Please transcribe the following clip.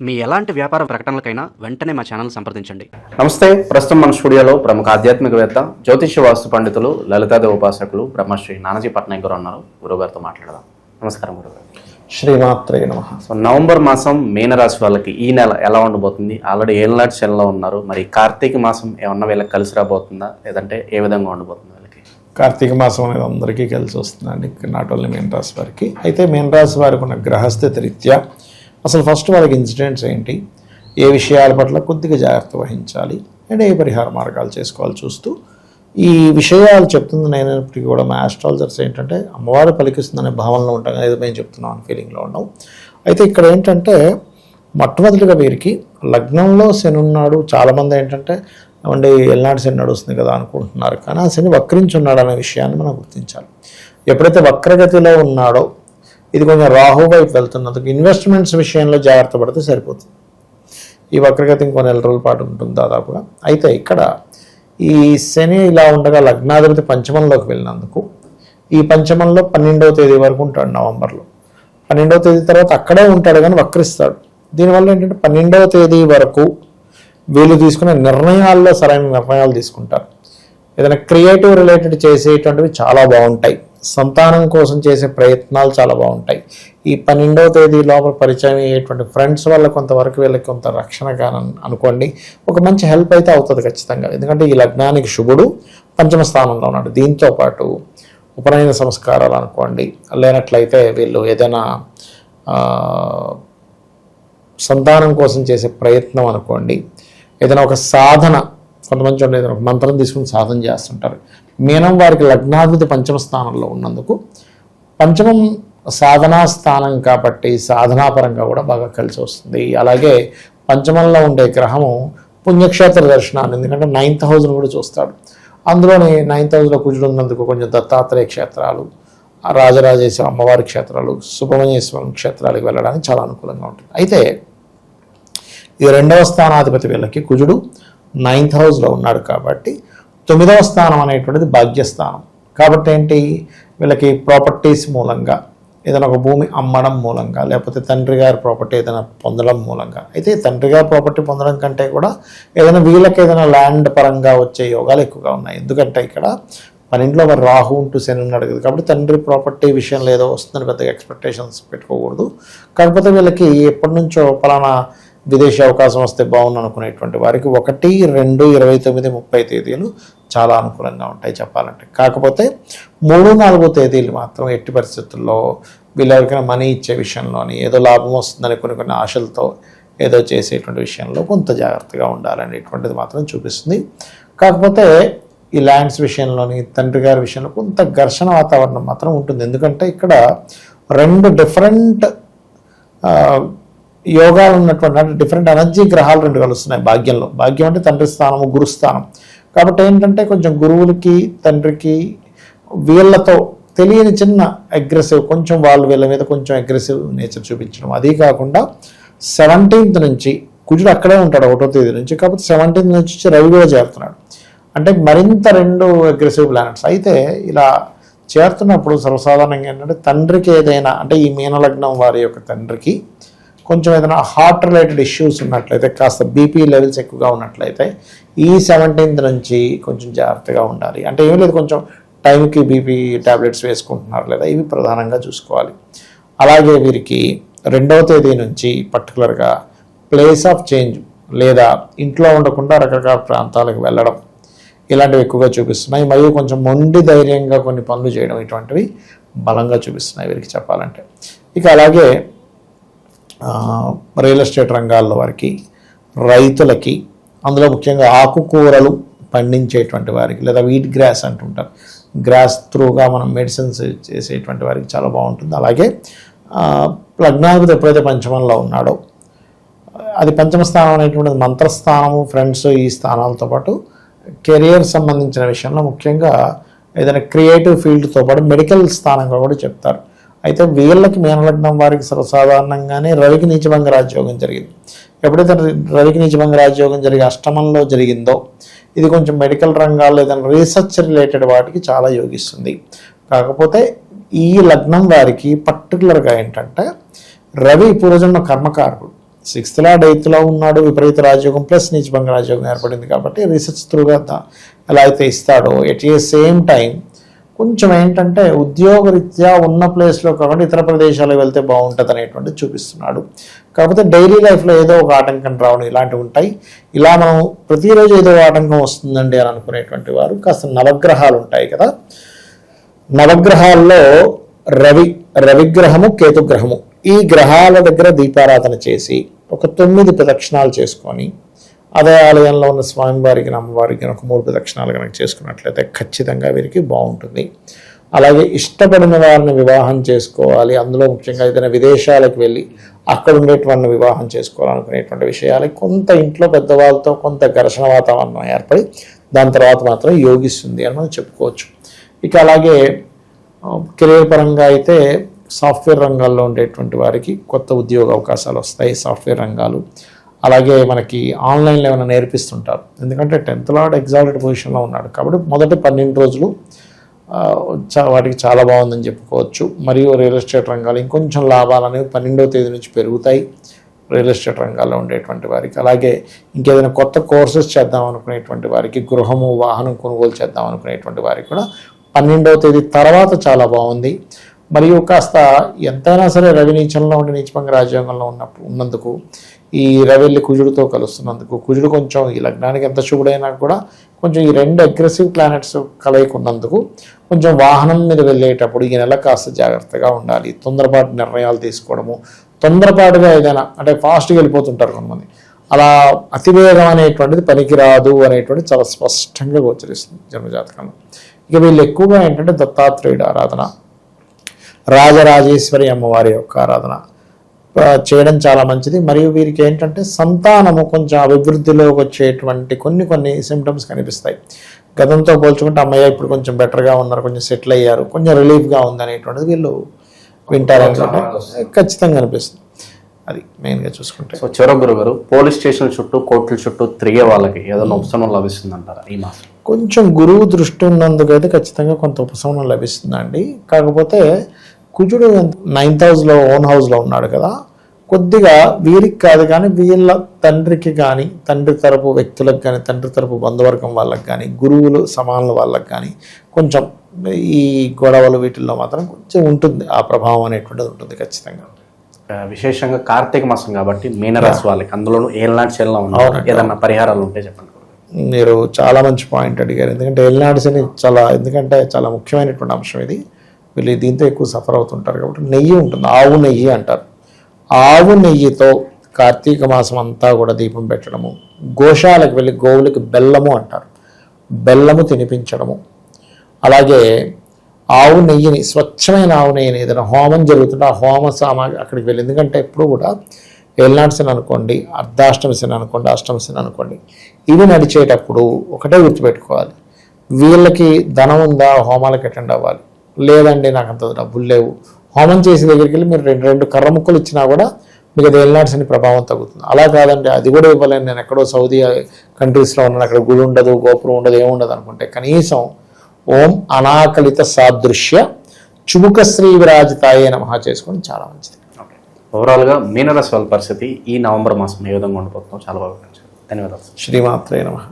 మీ ఎలాంటి వ్యాపార ప్రకటనలకైనా వెంటనే మా ఛానల్ సంప్రదించండి. నమస్తే. ప్రస్తుతం మన స్టూడియోలో ప్రముఖ ఆధ్యాత్మికవేత్త, జ్యోతిష్య వాస్తు పండితులు, లలితాదేవి ఉపాసకులు బ్రహ్మశ్రీ నానాజీ పట్నాయక్ గారు ఉన్నారు. గురుగారితో మాట్లాడదాం. నమస్కారం గురుగారు. శ్రీమాత్రే నమః. సో నవంబర్ మాసం మీనరాశి వాళ్ళకి ఈ నెల ఎలా ఉండబోతుంది? ఆల్రెడీ ఏళ్ళనాటి శనిలో ఉన్నారు. మరి కార్తీక మాసం ఏమన్నా వీళ్ళకి కలిసి రాబోతుందా, లేదంటే ఏ విధంగా ఉండబోతుంది వీళ్ళకి? కార్తీక మాసం అనేది అందరికీ కలిసి వస్తుందండి, నాట్ ఓన్లీ మీన రాశి వారికి. అయితే మీన రాశి వారికి ఉన్న గ్రహస్థితి రీత్యా అసలు ఫస్ట్ వాళ్ళకి ఇన్సిడెంట్స్ ఏంటి, ఏ విషయాల పట్ల కొద్దిగా జాగ్రత్త వహించాలి అండ్ ఏ పరిహార మార్గాలు చేసుకోవాలి చూస్తూ ఈ విషయాలు చెప్తుంది. నేనప్పటికీ కూడా మా ఆస్ట్రాలజర్స్ ఏంటంటే అమ్మవారు పలికిస్తుందనే భావనలో ఉంటాం, ఏదో మేము చెప్తున్నాం అని ఫీలింగ్లో ఉన్నాం. అయితే ఇక్కడ ఏంటంటే మొట్టమొదటిగా వీరికి లగ్నంలో శని ఉన్నాడు. చాలామంది ఏంటంటే ఏమంటే ఎల్నాడు శని నడుస్తుంది కదా అనుకుంటున్నారు, కానీ ఆ శని వక్రించి ఉన్నాడు అనే విషయాన్ని మనం గుర్తించాలి. ఎప్పుడైతే వక్రగతిలో ఉన్నాడో ఇది కొంచెం రాహు వైపు వెళ్తున్నందుకు ఇన్వెస్ట్మెంట్స్ విషయంలో జాగ్రత్త పడితే సరిపోతుంది. ఈ వక్రగతి ఇంకో నెల రోజుల పాటు ఉంటుంది దాదాపుగా. అయితే ఇక్కడ ఈ శని ఇలా ఉండగా లగ్నాధిపతి పంచమంలోకి వెళ్ళినందుకు ఈ పంచమంలో 12వ తేదీ వరకు ఉంటాడు. నవంబర్లో 12వ తేదీ తర్వాత అక్కడే ఉంటాడు కానీ వక్రిస్తాడు. దీనివల్ల ఏంటంటే 12వ తేదీ వరకు వీళ్ళు తీసుకునే నిర్ణయాల్లో సరైన నిర్ణయాలు తీసుకుంటారు. ఏదైనా క్రియేటివ్ రిలేటెడ్ చేసేటువంటివి చాలా బాగుంటాయి. సంతానం కోసం చేసే ప్రయత్నాలు చాలా బాగుంటాయి. ఈ 12వ తేదీ లోపల పరిచయం అయ్యేటువంటి ఫ్రెండ్స్ వల్ల కొంతవరకు వీళ్ళకి కొంత రక్షణగా అనుకోండి, ఒక మంచి హెల్ప్ అయితే అవుతుంది ఖచ్చితంగా. ఎందుకంటే ఈ లగ్నానికి శుభుడు పంచమ స్థానంలో ఉన్నాడు. దీంతో పాటు ఉపనయన సంస్కారాలు అనుకోండి, లేనట్లయితే వీళ్ళు ఏదైనా సంతానం కోసం చేసే ప్రయత్నం అనుకోండి, ఏదైనా ఒక సాధన, కొంతమంది చూడండి ఏదైనా ఒక మంత్రం తీసుకుని సాధన చేస్తుంటారు. మీనం వారికి లగ్నాధిపతి పంచమ స్థానంలో ఉన్నందుకు పంచమం సాధనా స్థానం కాబట్టి సాధనాపరంగా కూడా బాగా కలిసి వస్తుంది. అలాగే పంచమంలో ఉండే గ్రహము పుణ్యక్షేత్ర దర్శనాన్ని, ఎందుకంటే 9th హౌస్ను కూడా చూస్తాడు. అందులోని 9th హౌస్లో కుజుడు ఉన్నందుకు కొంచెం దత్తాత్రేయ క్షేత్రాలు, రాజరాజేశ్వర అమ్మవారి క్షేత్రాలు, సుబ్రహ్మణ్యేశ్వరం క్షేత్రాలకు వెళ్ళడానికి చాలా అనుకూలంగా ఉంటుంది. అయితే ఈ 2వ స్థానాధిపతి వీళ్ళకి కుజుడు 9th హౌస్లో ఉన్నాడు కాబట్టి 9వ స్థానం అనేటువంటిది భాగ్యస్థానం. కాబట్టి ఏంటి, వీళ్ళకి ప్రాపర్టీస్ మూలంగా ఏదైనా ఒక భూమి అమ్మడం మూలంగా, లేకపోతే తండ్రి గారి ప్రాపర్టీ ఏదైనా పొందడం మూలంగా, అయితే తండ్రి గారి ప్రాపర్టీ పొందడం కంటే కూడా ఏదైనా వీళ్ళకి ఏదైనా ల్యాండ్ పరంగా వచ్చే యోగాలు ఎక్కువగా ఉన్నాయి. ఎందుకంటే ఇక్కడ 12లో మరి రాహు ఉంటూ శని ఉన్నాడు కదా, కాబట్టి తండ్రి ప్రాపర్టీ విషయంలో ఏదో వస్తుందని పెద్దగా ఎక్స్పెక్టేషన్స్ పెట్టుకోకూడదు. కాకపోతే వీళ్ళకి ఎప్పటి నుంచో పలానా విదేశీ అవకాశం వస్తే బాగుంది అనుకునేటువంటి వారికి 1, 2, 29, 30 తేదీలు చాలా అనుకూలంగా ఉంటాయి చెప్పాలంటే. కాకపోతే 3, 4 తేదీలు మాత్రం ఎట్టి పరిస్థితుల్లో వీళ్ళు ఎవరికైనా మనీ ఇచ్చే విషయంలోని, ఏదో లాభం వస్తుందని కొన్ని ఆశలతో ఏదో చేసేటువంటి విషయంలో కొంత జాగ్రత్తగా ఉండాలనేటువంటిది మాత్రం చూపిస్తుంది. కాకపోతే ఈ ల్యాండ్స్ విషయంలోని, తండ్రి గారి విషయంలో కొంత ఘర్షణ వాతావరణం మాత్రం ఉంటుంది. ఎందుకంటే ఇక్కడ 2 డిఫరెంట్ యోగాలు ఉన్నటువంటి, అంటే డిఫరెంట్ ఎనర్జీ గ్రహాలు 2 కలుస్తున్నాయి భాగ్యంలో. భాగ్యం అంటే తండ్రి స్థానము, గురుస్థానం. కాబట్టి ఏంటంటే కొంచెం గురువులకి తండ్రికి వీళ్ళతో తెలియని చిన్న అగ్రెసివ్, కొంచెం వాళ్ళు వీళ్ళ మీద కొంచెం అగ్రెసివ్ నేచర్ చూపించడం. అదీ కాకుండా 17th నుంచి కుజుడు అక్కడే ఉంటాడు 1వ తేదీ నుంచి, కాబట్టి 17th నుంచి రవి కూడా చేరుతున్నాడు. అంటే మరింత 2 అగ్రెసివ్ ప్లానెట్స్. అయితే ఇలా చేరుతున్నప్పుడు సర్వసాధారణంగా ఏంటంటే తండ్రికి ఏదైనా, అంటే ఈ మీనలగ్నం వారి యొక్క తండ్రికి కొంచెం ఏదైనా హార్ట్ రిలేటెడ్ ఇష్యూస్ ఉన్నట్లయితే, కాస్త బీపీ లెవెల్స్ ఎక్కువగా ఉన్నట్లయితే ఈ 17th నుంచి కొంచెం జాగ్రత్తగా ఉండాలి. అంటే ఏం లేదు, కొంచెం టైంకి బీపీ ట్యాబ్లెట్స్ వేసుకుంటున్నారు లేదా, ఇవి ప్రధానంగా చూసుకోవాలి. అలాగే వీరికి 2వ తేదీ నుంచి పర్టికులర్గా ప్లేస్ ఆఫ్ చేంజ్ లేదా ఇంట్లో ఉండకుండా రకరకాల ప్రాంతాలకు వెళ్ళడం ఇలాంటివి ఎక్కువగా చూపిస్తున్నాయి. మరియు కొంచెం మొండి ధైర్యంగా కొన్ని పనులు చేయడం, ఇటువంటివి బలంగా చూపిస్తున్నాయి వీరికి చెప్పాలంటే. ఇక అలాగే రియల్ ఎస్టేట్ రంగాల్లో వారికి, రైతులకి, అందులో ముఖ్యంగా ఆకుకూరలు పండించేటువంటి వారికి, లేదా వీట్ గ్రాస్ అంటుంటారు, గ్రాస్ త్రూగా మనం మెడిసిన్స్ చేసేటువంటి వారికి చాలా బాగుంటుంది. అలాగే లగ్నాధిపతి ఎప్పుడైతే పంచమంలో ఉన్నాడో, అది పంచమ స్థానం అనేటువంటిది మంత్రస్థానము, ఫ్రెండ్స్, ఈ స్థానాలతో పాటు కెరియర్ సంబంధించిన విషయంలో ముఖ్యంగా ఏదైనా క్రియేటివ్ ఫీల్డ్తో పాటు మెడికల్ స్థానంగా కూడా చెప్తారు. అయితే వీళ్ళకి మీనలగ్నం వారికి సర్వసాధారణంగానే రవికి నీచభంగ రాజయోగం జరిగింది. ఎప్పుడైతే రవికి నీచభంగ రాజయోగం జరిగి అష్టమంలో జరిగిందో, ఇది కొంచెం మెడికల్ రంగాల్లో ఏదైనా రీసెర్చ్ రిలేటెడ్ వాటికి చాలా యోగిస్తుంది. కాకపోతే ఈ లగ్నం వారికి పర్టికులర్గా ఏంటంటే రవి పూర్వజన్మ కర్మకారకుడు. 6th లార్డ్ 8th లో ఉన్నాడు, విపరీత రాజయోగం ప్లస్ నీచభంగ రాజయోగం ఏర్పడింది కాబట్టి రీసెర్చ్ త్రూగా ఎలా అయితే ఇస్తాడో ఎట్ ఏ సేమ్ టైం కొంచెం ఏంటంటే ఉద్యోగరీత్యా ఉన్న ప్లేస్లో కాకుండా ఇతర ప్రదేశాలకు వెళ్తే బాగుంటుంది అనేటువంటి చూపిస్తున్నాడు. కాకపోతే డైలీ లైఫ్లో ఏదో ఒక ఆటంకం రావడం ఇలాంటివి ఉంటాయి. ఇలా మనం ప్రతిరోజు ఏదో ఆటంకం వస్తుందండి అని అనుకునేటువంటి వారు కాస్త నవగ్రహాలు ఉంటాయి కదా, నవగ్రహాల్లో రవిగ్రహము కేతుగ్రహము ఈ గ్రహాల దగ్గర దీపారాధన చేసి ఒక 9 ప్రదక్షిణాలు చేసుకొని అదే ఆలయంలో ఉన్న స్వామివారికి అమ్మవారికి ఒక 3 ప్రదక్షిణాలు కనుక చేసుకున్నట్లయితే ఖచ్చితంగా వీరికి బాగుంటుంది. అలాగే ఇష్టపడిన వారిని వివాహం చేసుకోవాలి, అందులో ముఖ్యంగా ఏదైనా విదేశాలకు వెళ్ళి అక్కడ ఉండేటువంటి వివాహం చేసుకోవాలనుకునేటువంటి విషయాలు కొంత ఇంట్లో పెద్దవాళ్ళతో కొంత ఘర్షణ వాతావరణం ఏర్పడి దాని తర్వాత మాత్రం యోగిస్తుంది అని మనం చెప్పుకోవచ్చు. ఇక అలాగే కెరీర్ పరంగా అయితే సాఫ్ట్వేర్ రంగాల్లో ఉండేటువంటి వారికి కొత్త ఉద్యోగ అవకాశాలు వస్తాయి. సాఫ్ట్వేర్ రంగాలు అలాగే మనకి ఆన్లైన్లో ఏమైనా నేర్పిస్తుంటారు, ఎందుకంటే 10th లార్డ్ ఎగ్జాల్టెడ్ పొజిషన్లో ఉన్నాడు కాబట్టి మొదటి 12 రోజులు వాటికి చాలా బాగుందని చెప్పుకోవచ్చు. మరియు రియల్ ఎస్టేట్ రంగాలు ఇంకొంచెం లాభాలు అనేవి 12వ తేదీ నుంచి పెరుగుతాయి రియల్ ఎస్టేట్ రంగాల్లో ఉండేటువంటి వారికి. అలాగే ఇంకేదైనా కొత్త కోర్సెస్ చేద్దాం అనుకునేటువంటి వారికి, గృహము వాహనం కొనుగోలు చేద్దాం అనుకునేటువంటి వారికి కూడా 12వ తేదీ తర్వాత చాలా బాగుంది. మరియు కాస్త ఎంతైనా సరే రవి నీచంలో ఉండి నీచభంగ రాజయోగంలో ఉన్నందుకు ఈ రవి కుజుడితో కలుస్తున్నందుకు కుజుడు కొంచెం ఈ లగ్నానికి ఎంత శుభుడైనా కూడా కొంచెం ఈ 2 అగ్రెసివ్ ప్లానెట్స్ కలయికున్నందుకు కొంచెం వాహనం మీద వెళ్ళేటప్పుడు ఈ నెల కాస్త జాగ్రత్తగా ఉండాలి. తొందరపాటు నిర్ణయాలు తీసుకోవడము, తొందరపాటుగా ఏదైనా అంటే ఫాస్ట్గా వెళ్ళిపోతుంటారు కొంతమంది, అలా అతివేగం అనేటువంటిది పనికిరాదు అనేటువంటిది చాలా స్పష్టంగా గోచరిస్తుంది జన్మజాతకంలో. ఇక వీళ్ళు ఎక్కువగా ఏంటంటే దత్తాత్రేయుడు ఆరాధన, రాజరాజేశ్వరి అమ్మవారి యొక్క ఆరాధన చేయడం చాలా మంచిది. మరియు వీరికి ఏంటంటే సంతానము కొంచెం అభివృద్ధిలోకి వచ్చేటువంటి కొన్ని సిమ్టమ్స్ కనిపిస్తాయి. గతంతో పోల్చుకుంటే అమ్మయ్య ఇప్పుడు కొంచెం బెటర్గా ఉన్నారు, కొంచెం సెటిల్ అయ్యారు, కొంచెం రిలీఫ్గా ఉంది అనేటువంటిది వీళ్ళు వింటారనుకుంటే ఖచ్చితంగా అనిపిస్తుంది. అది మెయిన్గా చూసుకుంటే. సో చివరి గురువు గారు, పోలీస్ స్టేషన్ చుట్టూ కోర్టుల చుట్టూ తిరిగే వాళ్ళకి ఏదైనా ఉపశమనం లభిస్తుంది అంటారా ఈ మాసం? కొంచెం గురువు దృష్టి ఉన్నందుకైతే ఖచ్చితంగా కొంత ఉపశమనం లభిస్తుందండి. కాకపోతే కుజుడు 9th హౌస్లో ఓన్ హౌస్లో ఉన్నాడు కదా, కొద్దిగా వీరికి కాదు కానీ వీళ్ళ తండ్రికి కానీ, తండ్రి తరపు వ్యక్తులకు కానీ, తండ్రి తరపు బంధువర్గం వాళ్ళకి కానీ, గురువులు సమానుల వాళ్ళకి కానీ కొంచెం ఈ గొడవలు వీటిల్లో మాత్రం కొంచెం ఉంటుంది, ఆ ప్రభావం అనేటువంటిది ఉంటుంది ఖచ్చితంగా. విశేషంగా కార్తీక మాసం కాబట్టి మీనరాశి వాళ్ళకి అందులోనూ ఏళ్ళనాటి శనిలో ఉన్నారు, ఏదన్నా పరిహారాలు ఉంటే చెప్పండి. మీరు చాలా మంచి పాయింట్ అడిగారు, ఎందుకంటే ఏళ్ళనాటి శని చాలా ముఖ్యమైనటువంటి అంశం ఇది. వీళ్ళు దీంతో ఎక్కువ సఫర్ అవుతుంటారు కాబట్టి నెయ్యి ఉంటుంది, ఆవు నెయ్యి అంటారు. ఆవు నెయ్యితో కార్తీక మాసం అంతా కూడా దీపం పెట్టడము, గోశాలకు వెళ్ళి గోవులకి బెల్లము అంటారు, బెల్లము తినిపించడము. అలాగే ఆవు నెయ్యిని, స్వచ్ఛమైన ఆవు నెయ్యిని ఏదైనా హోమం జరుగుతుంటే ఆ హోమ సామాగ్రి అక్కడికి వెళ్ళి, ఎందుకంటే ఎప్పుడు కూడా ఏళ్ళనాటి శని అనుకోండి, అర్ధాష్టమి శని అనుకోండి, అష్టమి శని అనుకోండి, ఇవి నడిచేటప్పుడు ఒకటే గుర్తుపెట్టుకోవాలి, వీళ్ళకి ధనం ఉందా హోమాలకు అటెండ్ అవ్వాలి, లేదండి నాకు అంత డబ్బులు లేవు, హోమం చేసే దగ్గరికి వెళ్ళి మీరు 2 కర్ర ముక్కలు ఇచ్చినా కూడా మీకు అది ఏళ్ళనాటి శని ప్రభావం తగ్గుతుంది. అలా కాదండి అది కూడా ఇవ్వలేను, నేను ఎక్కడో సౌదీ కంట్రీస్లో ఉన్నాను, అక్కడ గుడి ఉండదు, గోపురం ఉండదు, ఏముండదు అనుకుంటే కనీసం ఓం అనాకలిత సాదృశ్య చుబుక శ్రీ విరాజితాయే నమః చేసుకొని చాలా మంచిది. ఓవరాల్గా మీనరాశి వాళ్ళ పరిస్థితి ఈ నవంబర్ మాసం ఏ విధంగా ఉండిపోతుందో చాలా బాగా ధన్యవాదాలు. శ్రీమాత్రే నమః.